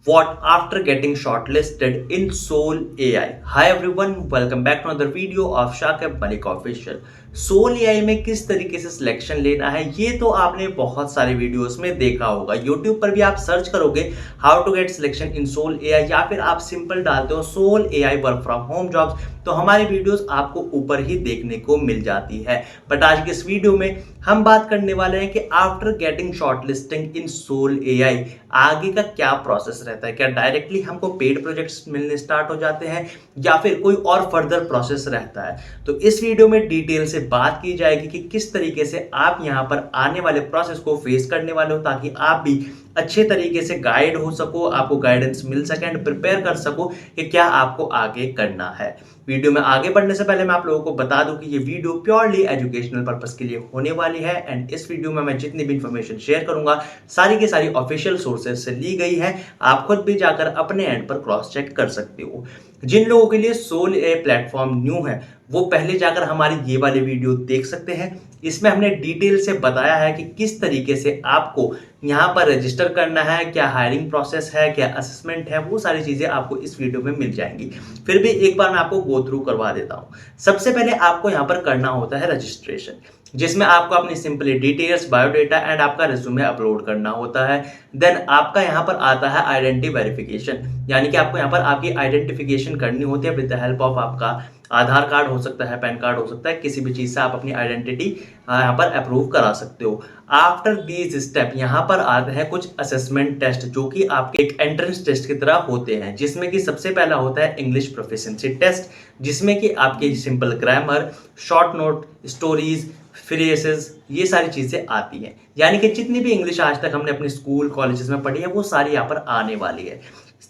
What after getting shortlisted in Soul AI? Hi everyone, welcome back to another video of Shakib Malik Official. Soul AI में किस तरीके से selection लेना है ये तो आपने बहुत सारे वीडियोस में देखा होगा। यूट्यूब पर भी आप सर्च करोगे how to get selection in Soul AI या फिर आप सिंपल डालते हो Soul AI work from home jobs तो हमारी वीडियोस आपको ऊपर ही देखने को मिल जाती है। बट आज के इस वीडियो में हम बात करने वाले हैं कि आफ्टर गेटिंग शॉर्टलिस्टिंग इन सोल एआई आगे का क्या प्रोसेस रहता है। क्या डायरेक्टली हमको पेड प्रोजेक्ट्स मिलने स्टार्ट हो जाते हैं या फिर कोई और फर्दर प्रोसेस रहता है। तो इस वीडियो में डिटेल से बात की जाएगी कि किस तरीके से आप यहां पर आने वाले प्रोसेस को फेस करने वाले हो ताकि आप भी अच्छे तरीके से गाइड हो सको, आपको गाइडेंस मिल सके एंड प्रिपेयर कर सको कि क्या आपको आगे करना है। वीडियो में आगे बढ़ने से पहले मैं आप लोगों को बता दूं कि ये वीडियो प्योरली एजुकेशनल पर्पस के लिए होने वाली है एंड इस वीडियो में मैं जितनी भी इंफॉर्मेशन शेयर करूंगा सारी की सारी ऑफिशियल सोर्सेज से ली गई है। आप खुद भी जाकर अपने एंड पर क्रॉस चेक कर सकते हो। जिन लोगों के लिए सोल एआई प्लेटफॉर्म न्यू है वो पहले जाकर हमारी ये वाली वीडियो देख सकते हैं। इसमें हमने डिटेल से बताया है कि किस तरीके से आपको यहाँ पर रजिस्टर करना है, क्या हायरिंग प्रोसेस है, क्या असेसमेंट है, वो सारी चीजें आपको इस वीडियो में मिल जाएंगी। फिर भी एक बार मैं आपको गो थ्रू करवा देता हूँ। सबसे पहले आपको यहाँ पर करना होता है रजिस्ट्रेशन, जिसमें आपको अपनी सिंपली डिटेल्स, बायोडेटा एंड आपका रिज्यूमे अपलोड करना होता है। देन आपका यहाँ पर आता है आइडेंटिटी वेरिफिकेशन, यानी कि आपको यहाँ पर आपकी आइडेंटिफिकेशन करनी होती है विद द हेल्प ऑफ आपका आधार कार्ड हो सकता है, पैन कार्ड हो सकता है, किसी भी चीज से आप अपनी आइडेंटिटी यहाँ पर अप्रूव करा सकते हो। आफ्टर दीज स्टेप यहाँ पर आते हैं कुछ असेसमेंट टेस्ट जो कि आपके एक एंट्रेंस टेस्ट की तरह होते हैं, जिसमें कि सबसे पहला होता है इंग्लिश प्रोफिशिएंसी टेस्ट, जिसमें कि आपके simple grammar, short note, stories, phrases, ये सारी चीजें आती हैं। यानी कि जितनी भी इंग्लिश आज तक हमने अपने स्कूल कॉलेजेस में पढ़ी है वो सारी यहाँ पर आने वाली है।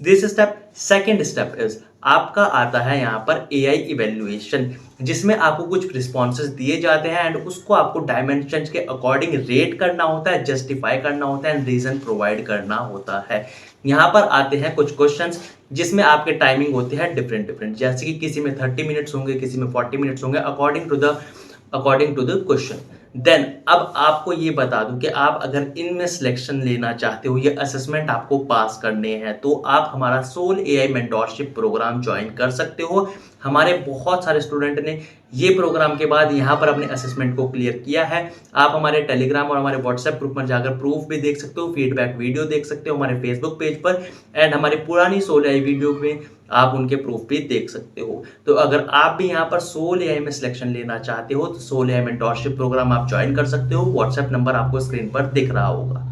This step second step is आपका आता है यहाँ पर एआई इवेल्युएशन, जिसमें आपको कुछ रिस्पॉन्सेज दिए जाते हैं एंड उसको आपको डायमेंशंस के अकॉर्डिंग रेट करना होता है, जस्टिफाई करना होता है एंड रीजन प्रोवाइड करना होता है। यहाँ पर आते हैं कुछ क्वेश्चंस जिसमें आपके टाइमिंग होते हैं डिफरेंट, जैसे कि किसी में 30 मिनट्स होंगे, किसी में 40 मिनट्स होंगे according to the question. Then अब आपको ये बता दूं कि आप अगर इनमें सिलेक्शन लेना चाहते हो, ये असेसमेंट आपको पास करने हैं, तो आप हमारा Soul AI mentorship program join कर सकते हो। हमारे बहुत सारे स्टूडेंट ने ये प्रोग्राम के बाद यहाँ पर अपने असेसमेंट को क्लियर किया है। आप हमारे टेलीग्राम और हमारे व्हाट्सएप ग्रुप में जाकर प्रूफ भी देख सकते हो, फीडबैक वीडियो देख सकते हो हमारे फेसबुक पेज पर एंड हमारी पुरानी सोल एआई वीडियो में आप उनके प्रूफ भी देख सकते हो। तो अगर आप भी यहाँ पर सोल एआई में सिलेक्शन लेना चाहते हो तो सोल एआई मेंटोरशिप प्रोग्राम आप ज्वाइन कर सकते हो। व्हाट्सएप नंबर आपको स्क्रीन पर दिख रहा होगा।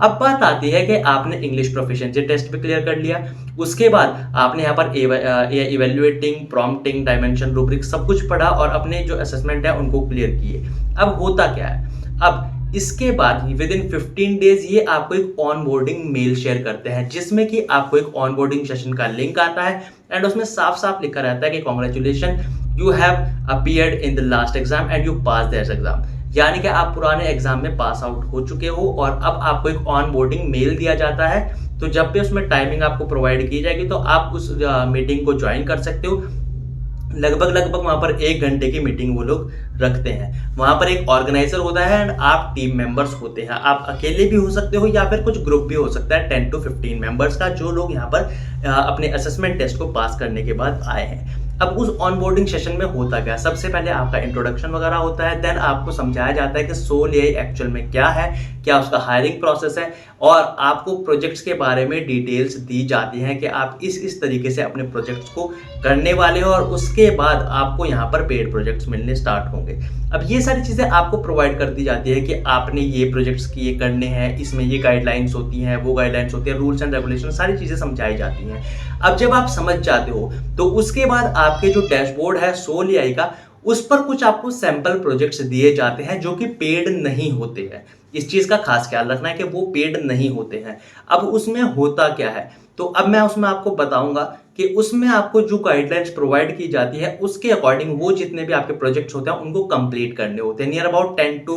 अब बात आती है कि आपने इंग्लिश प्रोफिशिएंसी टेस्ट भी क्लियर कर लिया, उसके बाद आपने यहाँ पर इवेल्युएटिंग, प्रॉम्प्टिंग, डायमेंशन, रूब्रिक सब कुछ पढ़ा और अपने जो असेसमेंट है उनको क्लियर किए। अब होता क्या है, अब इसके बाद विद इन 15 डेज ये आपको एक ऑनबोर्डिंग मेल शेयर करते हैं, जिसमें कि आपको एक ऑनबोर्डिंग सेशन का लिंक आता है एंड उसमें साफ साफ लिखा रहता है कि congratulation, you have appeared in the last exam and you pass that exam. यानी कि आप पुराने एग्जाम में पास आउट हो चुके हो और अब आपको एक ऑन बोर्डिंग मेल दिया जाता है। तो जब भी उसमें टाइमिंग आपको प्रोवाइड की जाएगी तो आप उस मीटिंग को ज्वाइन कर सकते हो। लगभग वहां पर 1 घंटे की मीटिंग वो लोग रखते हैं। वहां पर एक ऑर्गेनाइजर होता है एंड आप टीम मेंबर्स होते हैं। आप अकेले भी हो सकते हो या फिर कुछ ग्रुप भी हो सकता है 10 to 15 मेंबर्स का, जो लोग यहाँ पर अपने असेसमेंट टेस्ट को पास करने के बाद आए हैं। अब उस ऑनबोर्डिंग सेशन में होता क्या, सबसे पहले आपका इंट्रोडक्शन वगैरह होता है, देन आपको समझाया जाता है कि सोल एआई एक्चुअल में क्या है, क्या उसका हायरिंग प्रोसेस है और आपको प्रोजेक्ट्स के बारे में डिटेल्स दी जाती हैं कि आप इस तरीके से अपने प्रोजेक्ट्स को करने वाले हो और उसके बाद आपको यहाँ पर पेड प्रोजेक्ट्स मिलने स्टार्ट होंगे। अब ये सारी चीज़ें आपको प्रोवाइड कर दी जाती है कि आपने ये प्रोजेक्ट्स किए करने हैं, इसमें ये गाइडलाइंस होती हैं, वो गाइडलाइंस होती हैं, रूल्स एंड रेगुलेशन, सारी चीज़ें समझाई जाती हैं। अब जब आप समझ जाते हो तो उसके बाद आपके जो डैशबोर्ड है सोल एआई का, उस पर कुछ आपको सैंपल प्रोजेक्ट्स दिए जाते हैं जो कि पेड नहीं होते हैं। इस चीज का खास ख्याल रखना है कि वो पेड नहीं होते हैं। अब उसमें होता क्या है, तो अब मैं उसमें आपको बताऊंगा कि उसमें आपको जो गाइडलाइंस प्रोवाइड की जाती है उसके अकॉर्डिंग वो जितने भी आपके प्रोजेक्ट्स होते हैं उनको कंप्लीट करने होते हैं। नियर अबाउट 10 to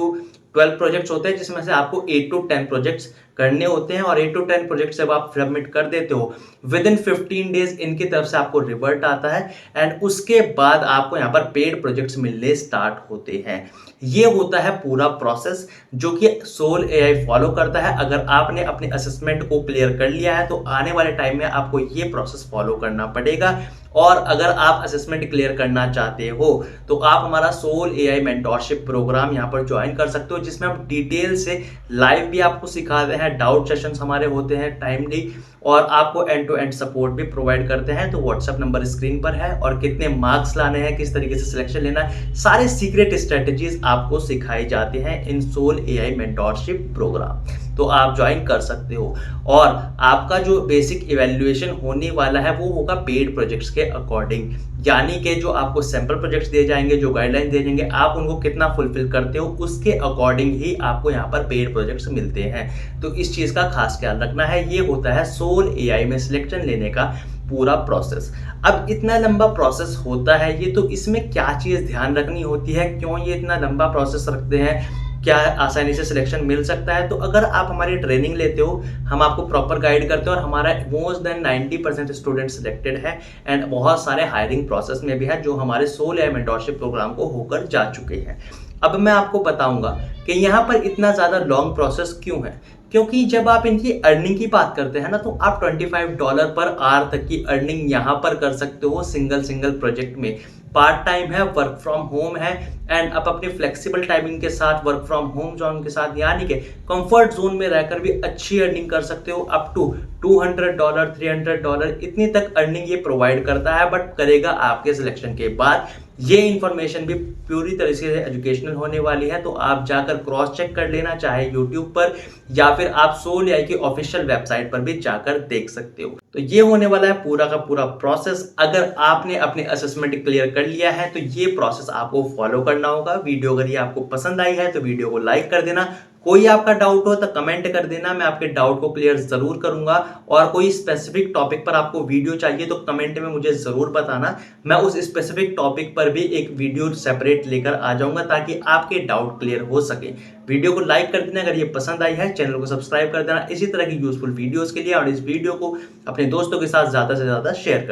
12 प्रोजेक्ट्स होते हैं जिसमें से आपको 8 टू 10 प्रोजेक्ट्स करने होते हैं और 8 टू 10 प्रोजेक्ट जब आप सबमिट कर देते हो विद इन 15 डेज इनकी तरफ से आपको रिवर्ट आता है एंड उसके बाद आपको यहाँ पर पेड प्रोजेक्ट्स मिलने स्टार्ट होते हैं। ये होता है पूरा प्रोसेस जो कि सोल एआई फॉलो करता है। अगर आपने अपने असेसमेंट को क्लियर कर लिया है तो आने वाले टाइम में आपको ये प्रोसेस फॉलो करना पड़ेगा। और अगर आप असेसमेंट क्लियर करना चाहते हो तो आप हमारा सोल एआई मेंटोरशिप प्रोग्राम यहाँ पर ज्वाइन कर सकते हो, जिसमें हम डिटेल से लाइव भी आपको सिखाते हैं, डाउट सेशंस हमारे होते हैं टाइमली, और आपको एंड टू एंड सपोर्ट भी प्रोवाइड करते हैं। तो व्हाट्सएप नंबर स्क्रीन पर है और कितने मार्क्स लाने हैं, किस तरीके से सिलेक्शन लेना है, सारे सीक्रेट स्ट्रेटेजीज आपको सिखाई जाती हैं इन सोल एआई मेंटोरशिप प्रोग्राम। तो आप ज्वाइन कर सकते हो और आपका जो बेसिक इवैल्यूएशन होने वाला है वो होगा पेड प्रोजेक्ट्स के अकॉर्डिंग, यानी कि जो आपको सैंपल प्रोजेक्ट्स दिए जाएंगे, जो गाइडलाइन दिए जाएंगे, आप उनको कितना फुलफिल करते हो उसके अकॉर्डिंग ही आपको यहाँ पर पेड प्रोजेक्ट्स मिलते हैं। तो इस चीज का खास ख्याल रखना है। ये होता है सोल एआई में सिलेक्शन लेने का पूरा प्रोसेस। अब इतना लंबा प्रोसेस होता है ये, तो इसमें क्या चीज ध्यान रखनी होती है, क्यों ये इतना लंबा प्रोसेस रखते हैं, क्या आसानी से सिलेक्शन मिल सकता है। तो अगर आप हमारी ट्रेनिंग लेते हो, हम आपको प्रॉपर गाइड करते हैं और हमारा मोर देन 90% स्टूडेंट सिलेक्टेड है एंड बहुत सारे हायरिंग प्रोसेस में भी है जो हमारे सोल एआई मेंटोरशिप प्रोग्राम को होकर जा चुके हैं। अब मैं आपको बताऊंगा कि यहाँ पर इतना ज़्यादा लॉन्ग प्रोसेस क्यों है, क्योंकि जब आप इनकी अर्निंग की बात करते हैं ना तो आप $25 पर आवर तक की अर्निंग यहाँ पर कर सकते हो सिंगल प्रोजेक्ट में। पार्ट टाइम है, वर्क फ्रॉम होम है एंड आप अपनी फ्लेक्सिबल टाइमिंग के साथ, वर्क फ्रॉम होम जोन के साथ, यानी कि कंफर्ट जोन में रहकर भी अच्छी अर्निंग कर सकते हो। अप टू $200 $300 इतनी तक अर्निंग ये प्रोवाइड करता है, बट करेगा आपके सिलेक्शन के बाद। ये इंफॉर्मेशन भी पूरी तरीके से एजुकेशनल होने वाली है, तो आप जाकर क्रॉस चेक कर लेना, चाहे यूट्यूब पर या फिर आप सोल एआई की ऑफिशियल वेबसाइट पर भी जाकर देख सकते हो। तो ये होने वाला है पूरा का पूरा प्रोसेस। अगर आपने अपने असेसमेंट क्लियर कर लिया है तो ये प्रोसेस आपको फॉलो करना होगा। वीडियो अगर ये आपको पसंद आई है तो वीडियो को लाइक कर देना। कोई आपका डाउट हो तो कमेंट कर देना, मैं आपके डाउट को क्लियर जरूर करूंगा। और कोई स्पेसिफिक टॉपिक पर आपको वीडियो चाहिए तो कमेंट में मुझे जरूर बताना, मैं उस स्पेसिफिक टॉपिक पर भी एक वीडियो सेपरेट लेकर आ जाऊंगा ताकि आपके डाउट क्लियर हो सके। वीडियो को लाइक कर देना अगर ये पसंद आई है, चैनल को सब्सक्राइब कर देना इसी तरह की यूजफुल वीडियोस के लिए, और इस वीडियो को अपने दोस्तों के साथ ज्यादा से ज्यादा शेयर कर